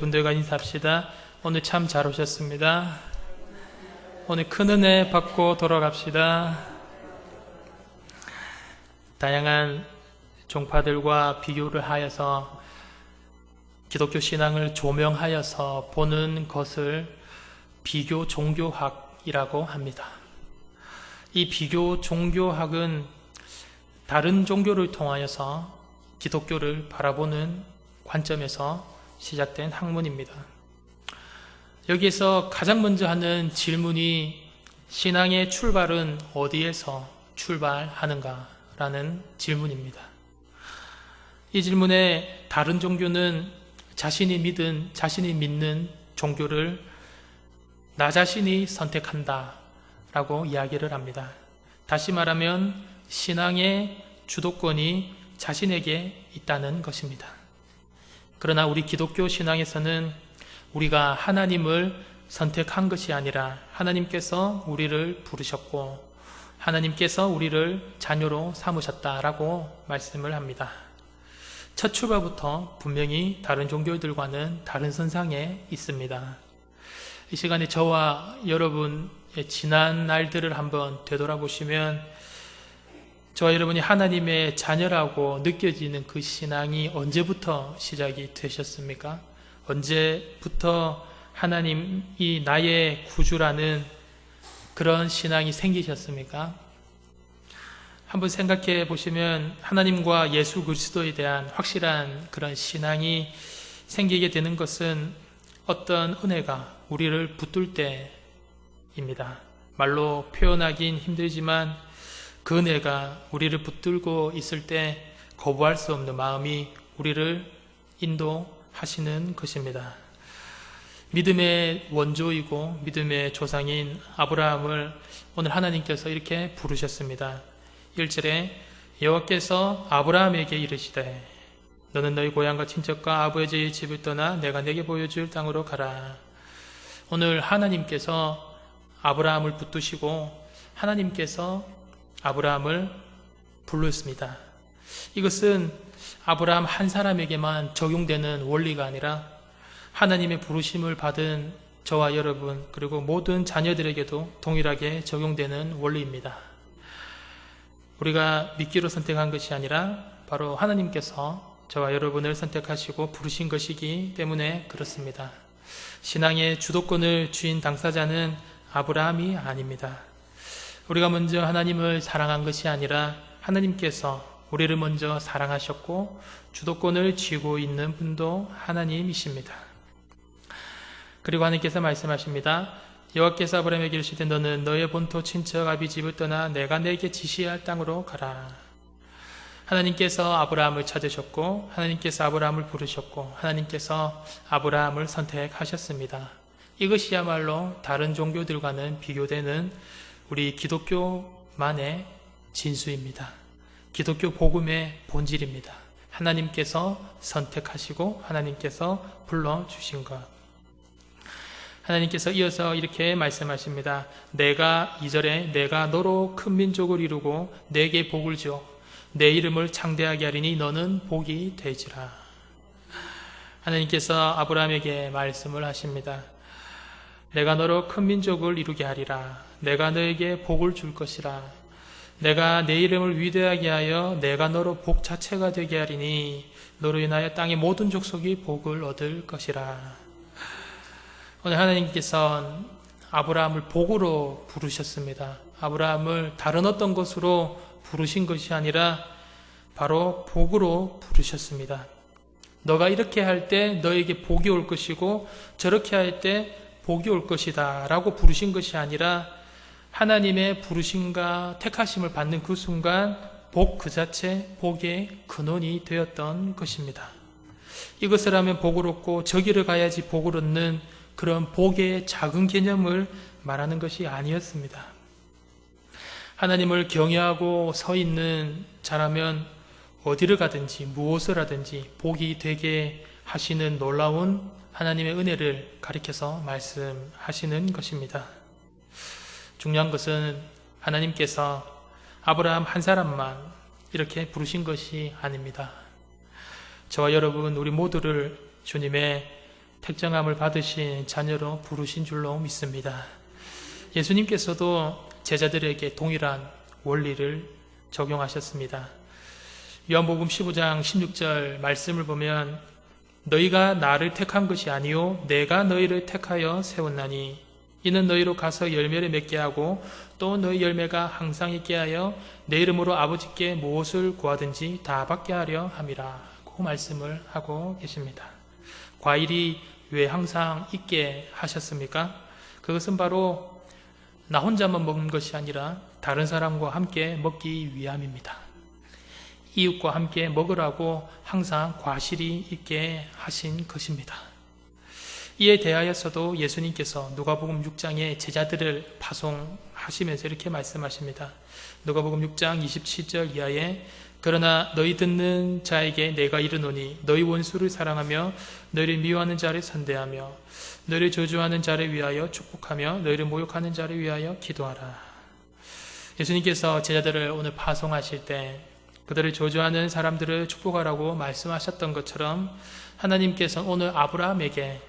옆에 분들과 인사합시다. 오늘 참 잘 오셨습니다. 오늘 큰 은혜 받고 돌아갑시다. 다양한 종파들과 비교를 하여서 기독교 신앙을 조명하여서 보는 것을 비교 종교학이라고 합니다. 이 비교 종교학은 다른 종교를 통하여서 기독교를 바라보는 관점에서 시작된 학문입니다. 여기에서 가장 먼저 하는 질문이 신앙의 출발은 어디에서 출발하는가? 라는 질문입니다. 이 질문에 다른 종교는 자신이 믿는 종교를 나 자신이 선택한다 라고 이야기를 합니다. 다시 말하면 신앙의 주도권이 자신에게 있다는 것입니다. 그러나 우리 기독교 신앙에서는 우리가 하나님을 선택한 것이 아니라 하나님께서 우리를 부르셨고 하나님께서 우리를 자녀로 삼으셨다라고 말씀을 합니다. 첫 출발부터 분명히 다른 종교들과는 다른 선상에 있습니다. 이 시간에 저와 여러분의 지난 날들을 한번 되돌아보시면 저와 여러분이 하나님의 자녀라고 느껴지는 그 신앙이 언제부터 시작이 되셨습니까? 언제부터 하나님이 나의 구주라는 그런 신앙이 생기셨습니까? 한번 생각해 보시면 하나님과 예수 그리스도에 대한 확실한 그런 신앙이 생기게 되는 것은 어떤 은혜가 우리를 붙들 때입니다. 말로 표현하긴 힘들지만 그 은혜가 우리를 붙들고 있을 때 거부할 수 없는 마음이 우리를 인도하시는 것입니다. 믿음의 원조이고 믿음의 조상인 아브라함을 오늘 하나님께서 이렇게 부르셨습니다. 1절에 여호와께서 아브라함에게 이르시되 너는 너희 고향과 친척과 아버지의 집을 떠나 내가 내게 보여줄 땅으로 가라. 오늘 하나님께서 아브라함을 붙드시고 하나님께서 아브라함을 불렀습니다. 이것은 아브라함 한 사람에게만 적용되는 원리가 아니라 하나님의 부르심을 받은 저와 여러분 그리고 모든 자녀들에게도 동일하게 적용되는 원리입니다. 우리가 믿기로 선택한 것이 아니라 바로 하나님께서 저와 여러분을 선택하시고 부르신 것이기 때문에 그렇습니다. 신앙의 주도권을 쥔 당사자는 아브라함이 아닙니다. 우리가 먼저 하나님을 사랑한 것이 아니라 하나님께서 우리를 먼저 사랑하셨고 주도권을 쥐고 있는 분도 하나님이십니다. 그리고 하나님께서 말씀하십니다. 여호와께서 아브라함에게 이르시되 너는 너의 본토 친척 아비 집을 떠나 내가 내게 지시할 땅으로 가라. 하나님께서 아브라함을 찾으셨고 하나님께서 아브라함을 부르셨고 하나님께서 아브라함을 선택하셨습니다. 이것이야말로 다른 종교들과는 비교되는 우리 기독교만의 진수입니다. 기독교 복음의 본질입니다. 하나님께서 선택하시고 하나님께서 불러주신 것. 하나님께서 이어서 이렇게 말씀하십니다. 2절에 내가 너로 큰 민족을 이루고 내게 복을 주어 내 이름을 창대하게 하리니 너는 복이 되지라. 하나님께서 아브라함에게 말씀을 하십니다. 내가 너로 큰 민족을 이루게 하리라. 내가 너에게 복을 줄 것이라. 내가 내 이름을 위대하게 하여 내가 너로 복 자체가 되게 하리니 너로 인하여 땅의 모든 족속이 복을 얻을 것이라. 오늘 하나님께서 아브라함을 복으로 부르셨습니다. 아브라함을 다른 어떤 것으로 부르신 것이 아니라 바로 복으로 부르셨습니다. 너가 이렇게 할 때 너에게 복이 올 것이고 저렇게 할 때 복이 올 것이다 라고 부르신 것이 아니라 하나님의 부르심과 택하심을 받는 그 순간 복 그 자체 복의 근원이 되었던 것입니다. 이것을 하면 복을 얻고 저기를 가야지 복을 얻는 그런 복의 작은 개념을 말하는 것이 아니었습니다. 하나님을 경외하고 서 있는 자라면 어디를 가든지 무엇을 하든지 복이 되게 하시는 놀라운 하나님의 은혜를 가리켜서 말씀하시는 것입니다. 중요한 것은 하나님께서 아브라함 한 사람만 이렇게 부르신 것이 아닙니다. 저와 여러분 우리 모두를 주님의 택정함을 받으신 자녀로 부르신 줄로 믿습니다. 예수님께서도 제자들에게 동일한 원리를 적용하셨습니다. 요한복음 15장 16절 말씀을 보면 너희가 나를 택한 것이 아니요 내가 너희를 택하여 세웠나니 이는 너희로 가서 열매를 맺게 하고 또 너희 열매가 항상 있게 하여 내 이름으로 아버지께 무엇을 구하든지 다 받게 하려 함이라 고 말씀을 하고 계십니다. 과일이 왜 항상 있게 하셨습니까? 그것은 바로 나 혼자만 먹는 것이 아니라 다른 사람과 함께 먹기 위함입니다. 이웃과 함께 먹으라고 항상 과실이 있게 하신 것입니다. 이에 대하여서도 예수님께서 누가복음 6장에 제자들을 파송하시면서 이렇게 말씀하십니다. 누가복음 6장 27절 이하에 그러나 너희 듣는 자에게 내가 이르노니 너희 원수를 사랑하며 너희를 미워하는 자를 선대하며 너희를 저주하는 자를 위하여 축복하며 너희를 모욕하는 자를 위하여 기도하라. 예수님께서 제자들을 오늘 파송하실 때 그들을 저주하는 사람들을 축복하라고 말씀하셨던 것처럼 하나님께서 오늘 아브라함에게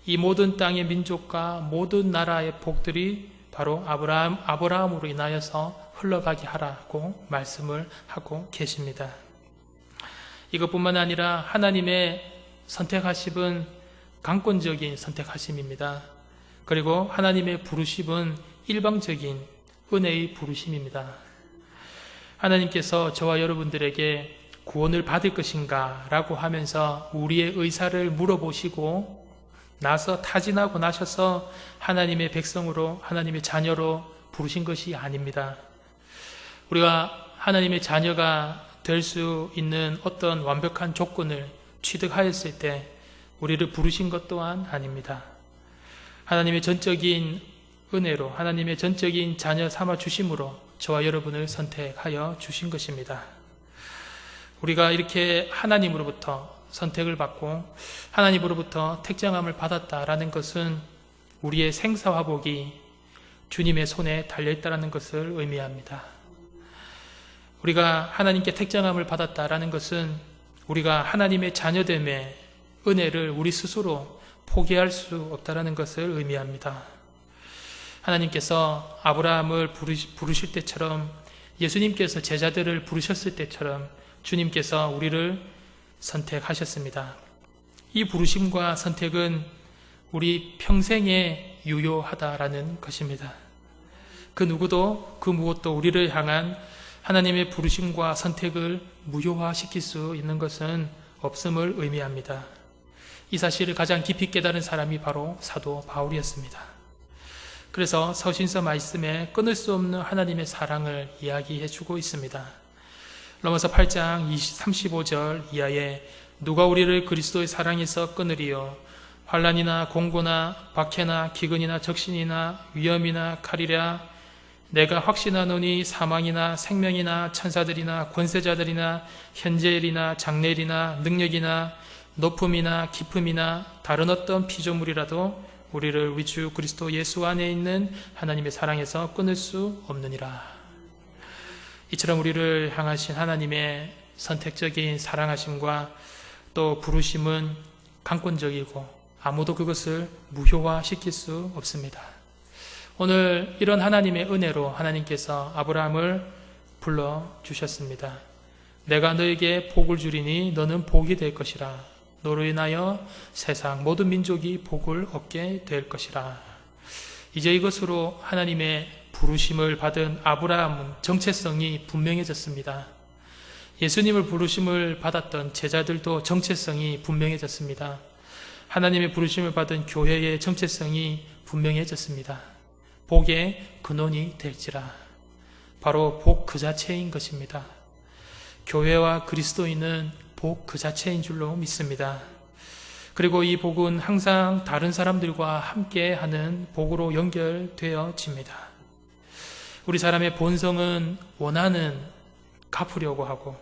이 모든 땅의 민족과 모든 나라의 복들이 바로 아브라함으로 인하여서 흘러가게 하라고 말씀을 하고 계십니다. 이것뿐만 아니라 하나님의 선택하심은 강권적인 선택하심입니다. 그리고 하나님의 부르심은 일방적인 은혜의 부르심입니다. 하나님께서 저와 여러분들에게 구원을 받을 것인가 라고 하면서 우리의 의사를 물어보시고 나서 타진하고 나셔서 하나님의 백성으로 하나님의 자녀로 부르신 것이 아닙니다. 우리가 하나님의 자녀가 될 수 있는 어떤 완벽한 조건을 취득하였을 때 우리를 부르신 것 또한 아닙니다. 하나님의 전적인 은혜로 하나님의 전적인 자녀 삼아 주심으로 저와 여러분을 선택하여 주신 것입니다. 우리가 이렇게 하나님으로부터 선택을 받고 하나님으로부터 택정함을 받았다라는 것은 우리의 생사화복이 주님의 손에 달려있다는 것을 의미합니다. 우리가 하나님께 택정함을 받았다라는 것은 우리가 하나님의 자녀됨의 은혜를 우리 스스로 포기할 수 없다라는 것을 의미합니다. 하나님께서 아브라함을 부르실 때처럼 예수님께서 제자들을 부르셨을 때처럼 주님께서 우리를 선택하셨습니다. 이 부르심과 선택은 우리 평생에 유효하다라는 것입니다. 그 누구도 그 무엇도 우리를 향한 하나님의 부르심과 선택을 무효화시킬 수 있는 것은 없음을 의미합니다. 이 사실을 가장 깊이 깨달은 사람이 바로 사도 바울이었습니다. 그래서 서신서 말씀에 끊을 수 없는 하나님의 사랑을 이야기해 주고 있습니다. 로마서 8장 35절 이하에 누가 우리를 그리스도의 사랑에서 끊으리요 환난이나 공고나 박해나 기근이나 적신이나 위험이나 칼이랴 내가 확신하노니 사망이나 생명이나 천사들이나 권세자들이나 현재일이나 장래일이나 능력이나 높음이나 깊음이나 다른 어떤 피조물이라도 우리를 우리 주 그리스도 예수 안에 있는 하나님의 사랑에서 끊을 수 없느니라. 이처럼 우리를 향하신 하나님의 선택적인 사랑하심과 또 부르심은 강권적이고 아무도 그것을 무효화시킬 수 없습니다. 오늘 이런 하나님의 은혜로 하나님께서 아브라함을 불러주셨습니다. 내가 너에게 복을 주리니 너는 복이 될 것이라. 너로 인하여 세상 모든 민족이 복을 얻게 될 것이라. 이제 이것으로 하나님의 부르심을 받은 아브라함은 정체성이 분명해졌습니다. 예수님을 부르심을 받았던 제자들도 정체성이 분명해졌습니다. 하나님의 부르심을 받은 교회의 정체성이 분명해졌습니다. 복의 근원이 될지라. 바로 복 그 자체인 것입니다. 교회와 그리스도인은 복 그 자체인 줄로 믿습니다. 그리고 이 복은 항상 다른 사람들과 함께하는 복으로 연결되어집니다. 우리 사람의 본성은 원하는 갚으려고 하고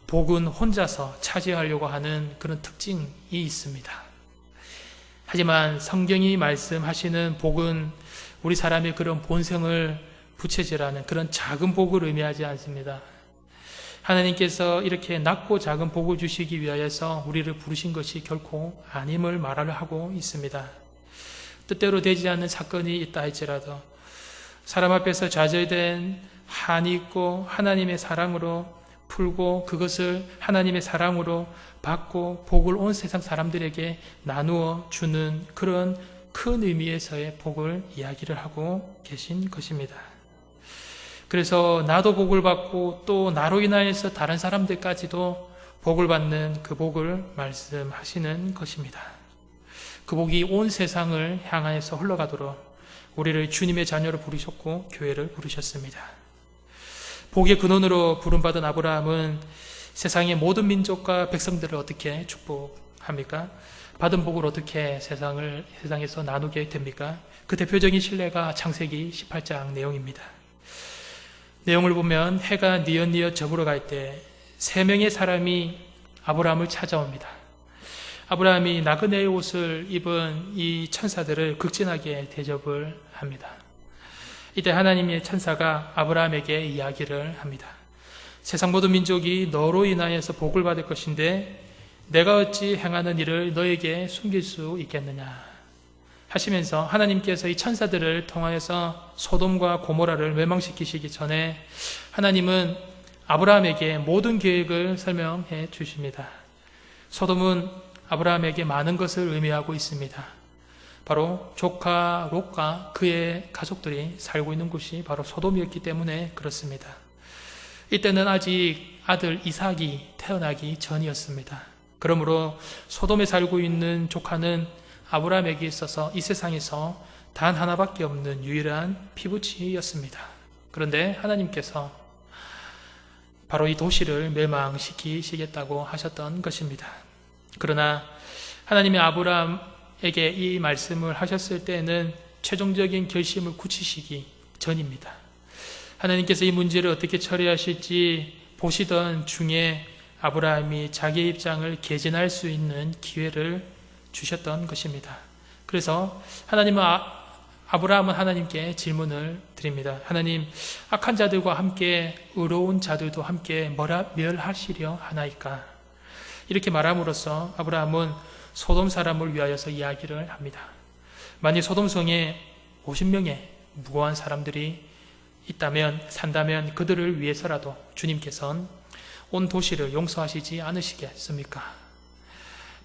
복은 혼자서 차지하려고 하는 그런 특징이 있습니다. 하지만 성경이 말씀하시는 복은 우리 사람의 그런 본성을 부채질하는 그런 작은 복을 의미하지 않습니다. 하나님께서 이렇게 낮고 작은 복을 주시기 위하여서 우리를 부르신 것이 결코 아님을 말을 하고 있습니다. 뜻대로 되지 않는 사건이 있다 할지라도 사람 앞에서 좌절된 한이 있고 하나님의 사랑으로 풀고 그것을 하나님의 사랑으로 받고 복을 온 세상 사람들에게 나누어 주는 그런 큰 의미에서의 복을 이야기를 하고 계신 것입니다. 그래서 나도 복을 받고 또 나로 인하여서 다른 사람들까지도 복을 받는 그 복을 말씀하시는 것입니다. 그 복이 온 세상을 향하여서 흘러가도록 우리를 주님의 자녀로 부르셨고 교회를 부르셨습니다. 복의 근원으로 부름받은 아브라함은 세상의 모든 민족과 백성들을 어떻게 축복합니까? 받은 복을 어떻게 세상에서 나누게 됩니까? 그 대표적인 신뢰가 창세기 18장 내용입니다. 내용을 보면 해가 뉘엿뉘엿 저물어 갈 때 3명의 사람이 아브라함을 찾아옵니다. 아브라함이 나그네의 옷을 입은 이 천사들을 극진하게 대접을 합니다. 이때 하나님의 천사가 아브라함에게 이야기를 합니다. 세상 모든 민족이 너로 인하여서 복을 받을 것인데 내가 어찌 행하는 일을 너에게 숨길 수 있겠느냐 하시면서 하나님께서 이 천사들을 통하여서 소돔과 고모라를 멸망시키시기 전에 하나님은 아브라함에게 모든 계획을 설명해 주십니다. 소돔은 아브라함에게 많은 것을 의미하고 있습니다. 바로 조카 롯과 그의 가족들이 살고 있는 곳이 바로 소돔이었기 때문에 그렇습니다. 이때는 아직 아들 이삭이 태어나기 전이었습니다. 그러므로 소돔에 살고 있는 조카는 아브라함에게 있어서 이 세상에서 단 하나밖에 없는 유일한 피부치였습니다. 그런데 하나님께서 바로 이 도시를 멸망시키시겠다고 하셨던 것입니다. 그러나 하나님이 아브라함에게 이 말씀을 하셨을 때에는 최종적인 결심을 굳히시기 전입니다. 하나님께서 이 문제를 어떻게 처리하실지 보시던 중에 아브라함이 자기의 입장을 개진할 수 있는 기회를 주셨던 것입니다. 그래서 아브라함은 하나님께 질문을 드립니다. 하나님, 악한 자들과 함께 의로운 자들도 함께 멸하시려 하나이까? 이렇게 말함으로써 아브라함은 소돔 사람을 위하여서 이야기를 합니다. 만약 소돔성에 50명의 무고한 사람들이 산다면 그들을 위해서라도 주님께서는 온 도시를 용서하시지 않으시겠습니까?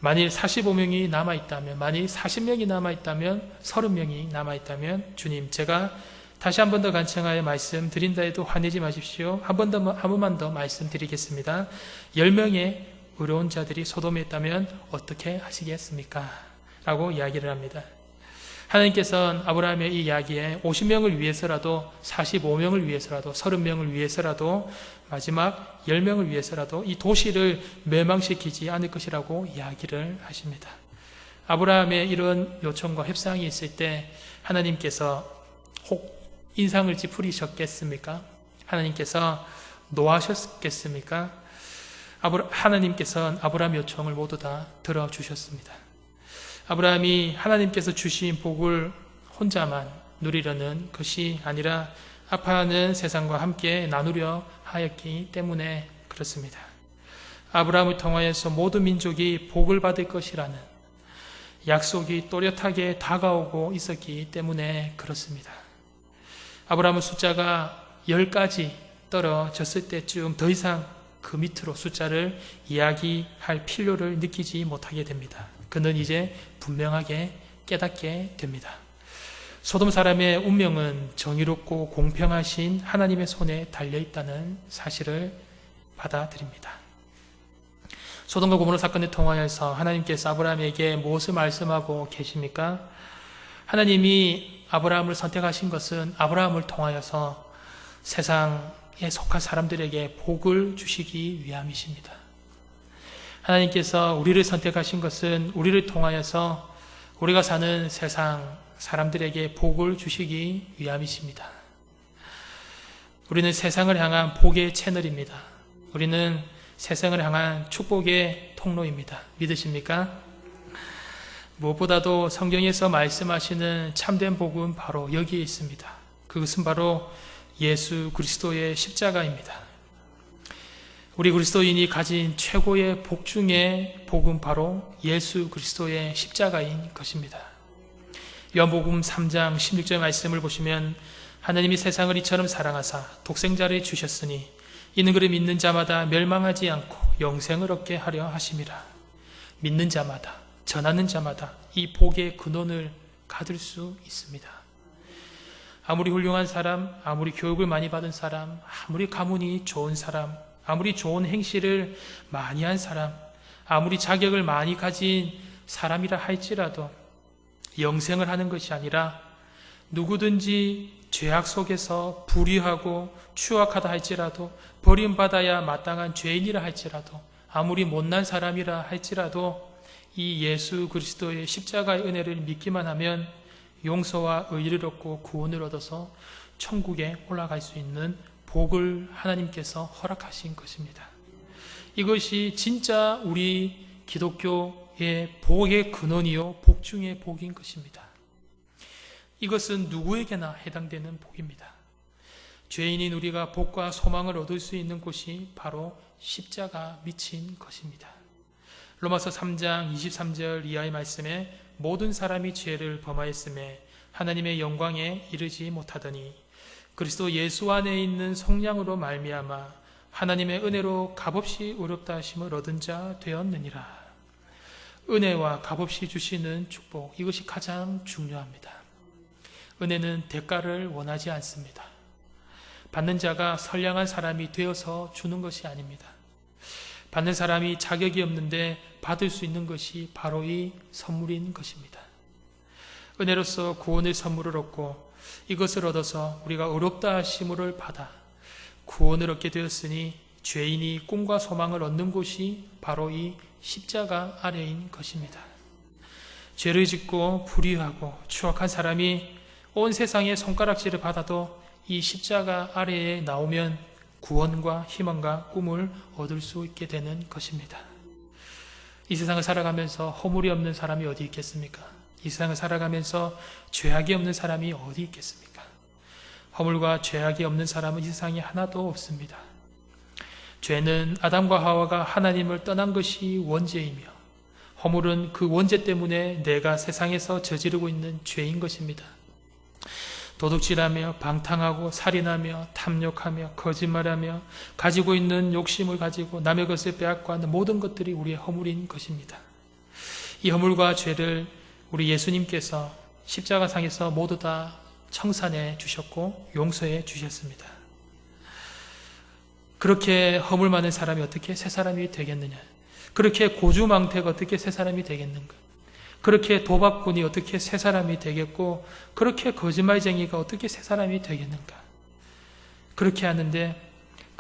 만일 45명이 남아있다면, 만일 40명이 남아있다면, 30명이 남아있다면 주님, 제가 다시 한 번 더 간청하여 말씀드린다 해도 화내지 마십시오. 한 번만 더 말씀드리겠습니다. 10명의 의로운 자들이 소돔에 있다면 어떻게 하시겠습니까? 라고 이야기를 합니다. 하나님께서는 아브라함의 이 이야기에 50명을 위해서라도, 45명을 위해서라도, 30명을 위해서라도, 마지막 10명을 위해서라도 이 도시를 멸망시키지 않을 것이라고 이야기를 하십니다. 아브라함의 이런 요청과 협상이 있을 때 하나님께서 혹 인상을 찌푸리셨겠습니까? 하나님께서 노하셨겠습니까? 하나님께서는 아브라함 요청을 모두 다 들어주셨습니다. 아브라함이 하나님께서 주신 복을 혼자만 누리려는 것이 아니라 아파하는 세상과 함께 나누려 하였기 때문에 그렇습니다. 아브라함을 통하여서 모든 민족이 복을 받을 것이라는 약속이 또렷하게 다가오고 있었기 때문에 그렇습니다. 아브라함은 숫자가 10까지 떨어졌을 때쯤 더 이상 그 밑으로 숫자를 이야기할 필요를 느끼지 못하게 됩니다. 그는 이제 분명하게 깨닫게 됩니다. 소돔 사람의 운명은 정의롭고 공평하신 하나님의 손에 달려있다는 사실을 받아들입니다. 소돔과 고모라 사건을 통하여서 하나님께서 아브라함에게 무엇을 말씀하고 계십니까? 하나님이 아브라함을 선택하신 것은 아브라함을 통하여서 세상에 속한 사람들에게 복을 주시기 위함이십니다. 하나님께서 우리를 선택하신 것은 우리를 통하여서 우리가 사는 세상 사람들에게 복을 주시기 위함이십니다. 우리는 세상을 향한 복의 채널입니다. 우리는 세상을 향한 축복의 통로입니다. 믿으십니까? 무엇보다도 성경에서 말씀하시는 참된 복은 바로 여기에 있습니다. 그것은 바로 예수 그리스도의 십자가입니다. 우리 그리스도인이 가진 최고의 복 중의 복은 바로 예수 그리스도의 십자가인 것입니다. 요한복음 3장 16절 말씀을 보시면 하나님이 세상을 이처럼 사랑하사 독생자를 주셨으니 이는 그를 믿는 자마다 멸망하지 않고 영생을 얻게 하려 하심이라. 믿는 자마다, 전하는 자마다 이 복의 근원을 가질 수 있습니다. 아무리 훌륭한 사람, 아무리 교육을 많이 받은 사람, 아무리 가문이 좋은 사람, 아무리 좋은 행실을 많이 한 사람, 아무리 자격을 많이 가진 사람이라 할지라도 영생을 하는 것이 아니라 누구든지 죄악 속에서 불의하고 추악하다 할지라도 버림받아야 마땅한 죄인이라 할지라도 아무리 못난 사람이라 할지라도 이 예수 그리스도의 십자가의 은혜를 믿기만 하면 용서와 의를 얻고 구원을 얻어서 천국에 올라갈 수 있는 복을 하나님께서 허락하신 것입니다. 이것이 진짜 우리 기독교의 복의 근원이요 복 중의 복인 것입니다. 이것은 누구에게나 해당되는 복입니다. 죄인인 우리가 복과 소망을 얻을 수 있는 곳이 바로 십자가 밑인 것입니다. 로마서 3장 23절 이하의 말씀에 모든 사람이 죄를 범하였음에 하나님의 영광에 이르지 못하더니 그리스도 예수 안에 있는 성량으로 말미암아 하나님의 은혜로 값없이 의롭다 하심을 얻은 자 되었느니라. 은혜와 값없이 주시는 축복, 이것이 가장 중요합니다. 은혜는 대가를 원하지 않습니다. 받는 자가 선량한 사람이 되어서 주는 것이 아닙니다. 받는 사람이 자격이 없는데 받을 수 있는 것이 바로 이 선물인 것입니다. 은혜로서 구원의 선물을 얻고 이것을 얻어서 우리가 의롭다 하심을 받아 구원을 얻게 되었으니 죄인이 꿈과 소망을 얻는 곳이 바로 이 십자가 아래인 것입니다. 죄를 짓고 불의하고 추악한 사람이 온 세상의 손가락질을 받아도 이 십자가 아래에 나오면 구원과 희망과 꿈을 얻을 수 있게 되는 것입니다. 이 세상을 살아가면서 허물이 없는 사람이 어디 있겠습니까? 이 세상을 살아가면서 죄악이 없는 사람이 어디 있겠습니까? 허물과 죄악이 없는 사람은 이 세상에 하나도 없습니다. 죄는 아담과 하와가 하나님을 떠난 것이 원죄이며 허물은 그 원죄 때문에 내가 세상에서 저지르고 있는 죄인 것입니다. 도둑질하며 방탕하고 살인하며 탐욕하며 거짓말하며 가지고 있는 욕심을 가지고 남의 것을 빼앗고 하는 모든 것들이 우리의 허물인 것입니다. 이 허물과 죄를 우리 예수님께서 십자가상에서 모두 다 청산해 주셨고 용서해 주셨습니다. 그렇게 허물 많은 사람이 어떻게 새 사람이 되겠느냐? 그렇게 고주망태가 어떻게 새 사람이 되겠는가? 그렇게 도박꾼이 어떻게 새 사람이 되겠고 그렇게 거짓말쟁이가 어떻게 새 사람이 되겠는가? 그렇게 하는데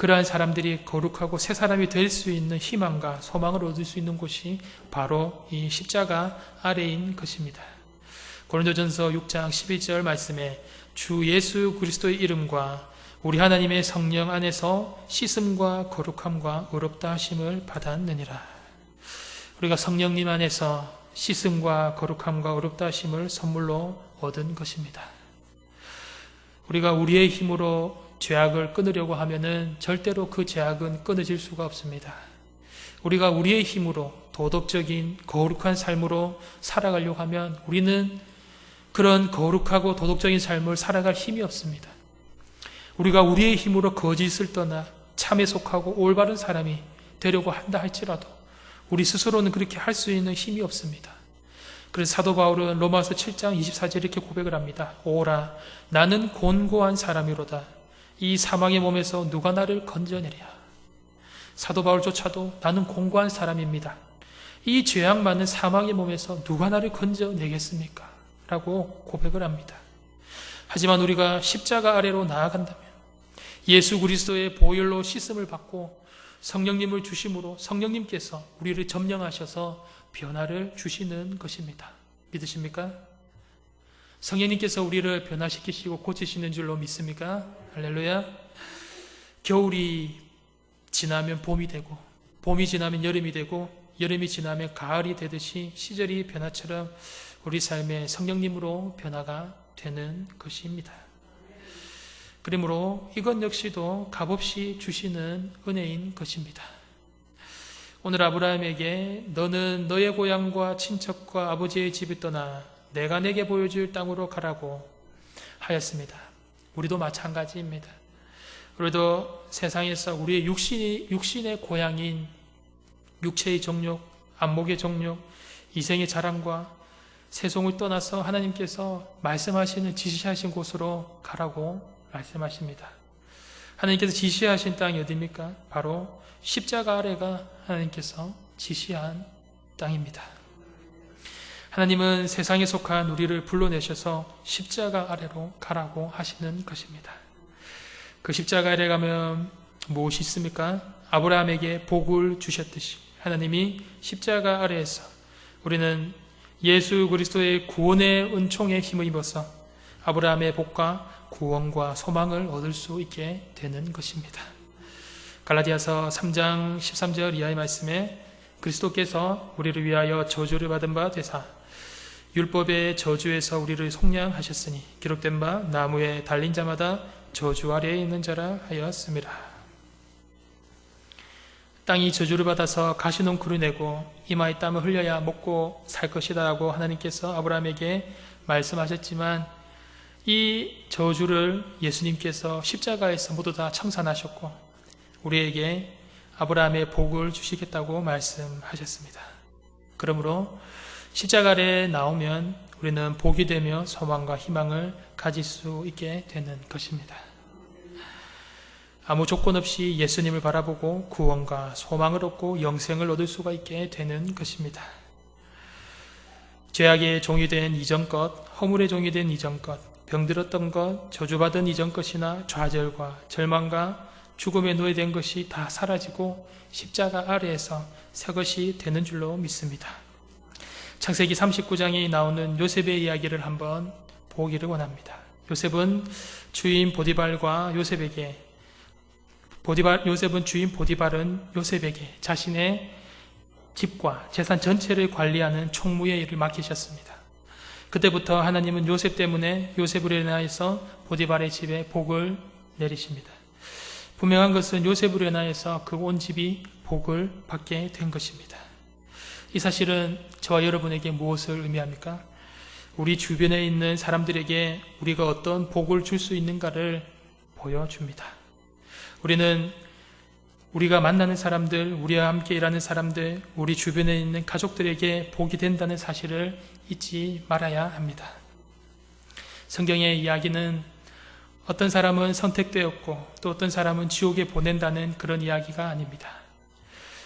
그러한 사람들이 거룩하고 새 사람이 될 수 있는 희망과 소망을 얻을 수 있는 곳이 바로 이 십자가 아래인 것입니다. 고린도전서 6장 11절 말씀에 주 예수 그리스도의 이름과 우리 하나님의 성령 안에서 씻음과 거룩함과 의롭다 하심을 받았느니라. 우리가 성령님 안에서 씻음과 거룩함과 의롭다 하심을 선물로 얻은 것입니다. 우리가 우리의 힘으로 죄악을 끊으려고 하면은 절대로 그 죄악은 끊어질 수가 없습니다. 우리가 우리의 힘으로 도덕적인 거룩한 삶으로 살아가려고 하면 우리는 그런 거룩하고 도덕적인 삶을 살아갈 힘이 없습니다. 우리가 우리의 힘으로 거짓을 떠나 참에 속하고 올바른 사람이 되려고 한다 할지라도 우리 스스로는 그렇게 할 수 있는 힘이 없습니다. 그래서 사도 바울은 로마서 7장 24절 이렇게 고백을 합니다. 오라 나는 곤고한 사람이로다. 이 사망의 몸에서 누가 나를 건져내랴. 사도 바울조차도 나는 곤고한 사람입니다. 이 죄악 많은 사망의 몸에서 누가 나를 건져내겠습니까? 라고 고백을 합니다. 하지만 우리가 십자가 아래로 나아간다면 예수 그리스도의 보혈로 씻음을 받고 성령님을 주심으로 성령님께서 우리를 점령하셔서 변화를 주시는 것입니다. 믿으십니까? 성령님께서 우리를 변화시키시고 고치시는 줄로 믿습니까? 할렐루야. 겨울이 지나면 봄이 되고 봄이 지나면 여름이 되고 여름이 지나면 가을이 되듯이 시절이 변화처럼 우리 삶에 성령님으로 변화가 되는 것입니다. 그러므로 이것 역시도 값없이 주시는 은혜인 것입니다. 오늘 아브라함에게 너는 너의 고향과 친척과 아버지의 집을 떠나 내가 내게 보여줄 땅으로 가라고 하였습니다. 우리도 마찬가지입니다. 우리도 세상에서 우리의 육신의 고향인 육체의 정욕, 안목의 정욕, 이생의 자랑과 세속을 떠나서 하나님께서 말씀하시는 지시하신 곳으로 가라고 말씀하십니다. 하나님께서 지시하신 땅이 어디입니까? 바로 십자가 아래가 하나님께서 지시한 땅입니다. 하나님은 세상에 속한 우리를 불러내셔서 십자가 아래로 가라고 하시는 것입니다. 그 십자가 아래 가면 무엇이 있습니까? 아브라함에게 복을 주셨듯이 하나님이 십자가 아래에서 우리는 예수 그리스도의 구원의 은총에 힘을 입어서 아브라함의 복과 구원과 소망을 얻을 수 있게 되는 것입니다. 갈라디아서 3장 13절 이하의 말씀에 그리스도께서 우리를 위하여 저주를 받은 바 되사 율법의 저주에서 우리를 속량하셨으니 기록된 바 나무에 달린 자마다 저주 아래에 있는 자라 하였습니다. 땅이 저주를 받아서 가시농쿨을 내고 이마에 땀을 흘려야 먹고 살 것이다 라고 하나님께서 아브라함에게 말씀하셨지만 이 저주를 예수님께서 십자가에서 모두 다 청산하셨고 우리에게 아브라함의 복을 주시겠다고 말씀하셨습니다. 그러므로 십자가 아래에 나오면 우리는 복이 되며 소망과 희망을 가질 수 있게 되는 것입니다. 아무 조건 없이 예수님을 바라보고 구원과 소망을 얻고 영생을 얻을 수가 있게 되는 것입니다. 죄악의 종이 된 이전 것, 허물의 종이 된 이전 것, 병들었던 것, 저주받은 이전 것이나 좌절과 절망과 죽음의 노예된 것이 다 사라지고 십자가 아래에서 새 것이 되는 줄로 믿습니다. 창세기 39장에 나오는 요셉의 이야기를 한번 보기를 원합니다. 요셉은 주인 보디발과 요셉은 주인 보디발은 요셉에게 자신의 집과 재산 전체를 관리하는 총무의 일을 맡기셨습니다. 그때부터 하나님은 요셉 때문에 요셉으로 인하여서 보디발의 집에 복을 내리십니다. 분명한 것은 요셉으로 인하여서 그 온 집이 복을 받게 된 것입니다. 이 사실은 저와 여러분에게 무엇을 의미합니까? 우리 주변에 있는 사람들에게 우리가 어떤 복을 줄 수 있는가를 보여줍니다. 우리는 우리가 만나는 사람들, 우리와 함께 일하는 사람들, 우리 주변에 있는 가족들에게 복이 된다는 사실을 잊지 말아야 합니다. 성경의 이야기는 어떤 사람은 선택되었고 또 어떤 사람은 지옥에 보낸다는 그런 이야기가 아닙니다.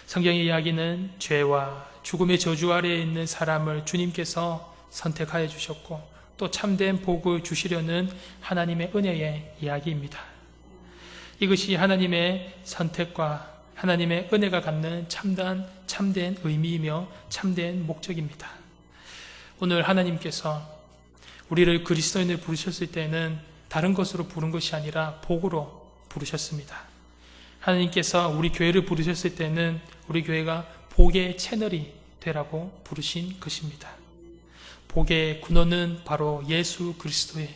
성경의 이야기는 죄와 죽음의 저주 아래에 있는 사람을 주님께서 선택하여 주셨고 또 참된 복을 주시려는 하나님의 은혜의 이야기입니다. 이것이 하나님의 선택과 하나님의 은혜가 갖는 참된 의미이며 참된 목적입니다. 오늘 하나님께서 우리를 그리스도인을 부르셨을 때는 다른 것으로 부른 것이 아니라 복으로 부르셨습니다. 하나님께서 우리 교회를 부르셨을 때는 우리 교회가 복의 채널이 되라고 부르신 것입니다. 복의 근원은 바로 예수 그리스도의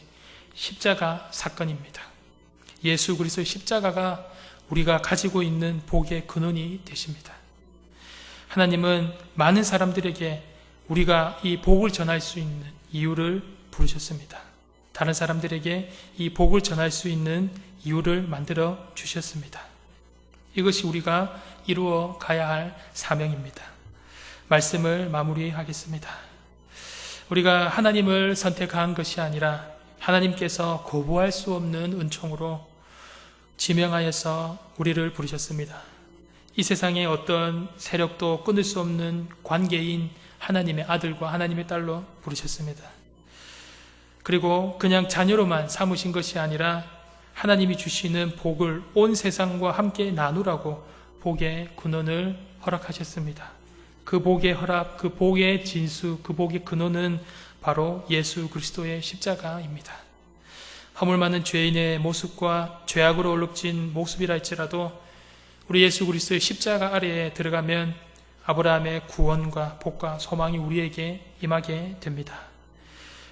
십자가 사건입니다. 예수 그리스도의 십자가가 우리가 가지고 있는 복의 근원이 되십니다. 하나님은 많은 사람들에게 우리가 이 복을 전할 수 있는 이유를 부르셨습니다. 다른 사람들에게 이 복을 전할 수 있는 이유를 만들어 주셨습니다. 이것이 우리가 이루어 가야 할 사명입니다. 말씀을 마무리하겠습니다. 우리가 하나님을 선택한 것이 아니라 하나님께서 거부할 수 없는 은총으로 지명하여서 우리를 부르셨습니다. 이 세상에 어떤 세력도 끊을 수 없는 관계인 하나님의 아들과 하나님의 딸로 부르셨습니다. 그리고 그냥 자녀로만 삼으신 것이 아니라 하나님이 주시는 복을 온 세상과 함께 나누라고 복의 근원을 허락하셨습니다. 그 복의 허락, 그 복의 진수, 그 복의 근원은 바로 예수 그리스도의 십자가입니다. 허물 많은 죄인의 모습과 죄악으로 얼룩진 모습이라 할지라도 우리 예수 그리스도의 십자가 아래에 들어가면 아브라함의 구원과 복과 소망이 우리에게 임하게 됩니다.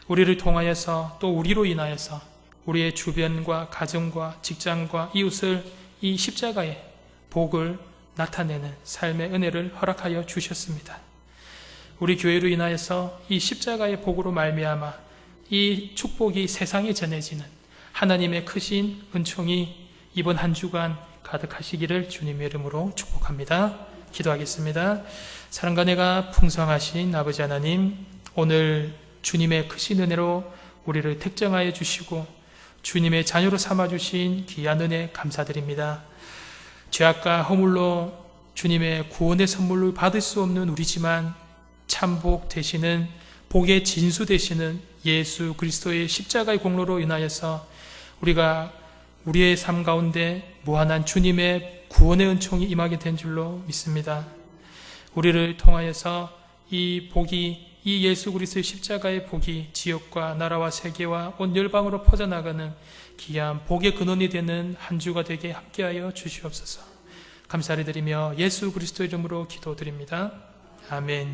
우리를 통하여서 또 우리로 인하여서 우리의 주변과 가정과 직장과 이웃을 이 십자가의 복을 나타내는 삶의 은혜를 허락하여 주셨습니다. 우리 교회로 인하여서 이 십자가의 복으로 말미암아 이 축복이 세상에 전해지는 하나님의 크신 은총이 이번 한 주간 가득하시기를 주님의 이름으로 축복합니다. 기도하겠습니다. 사랑과 은혜가 풍성하신 아버지 하나님, 오늘 주님의 크신 은혜로 우리를 택정하여 주시고 주님의 자녀로 삼아주신 귀한 은혜 감사드립니다. 죄악과 허물로 주님의 구원의 선물을 받을 수 없는 우리지만 참복 되시는 복의 진수 되시는 예수 그리스도의 십자가의 공로로 인하여서 우리가 우리의 삶 가운데 무한한 주님의 구원의 은총이 임하게 된 줄로 믿습니다. 우리를 통하여서 이 복이, 이 예수 그리스도의 십자가의 복이 지역과 나라와 세계와 온 열방으로 퍼져나가는 귀한 복의 근원이 되는 한 주가 되게 함께하여 주시옵소서. 감사를 드리며 예수 그리스도 이름으로 기도드립니다. 아멘.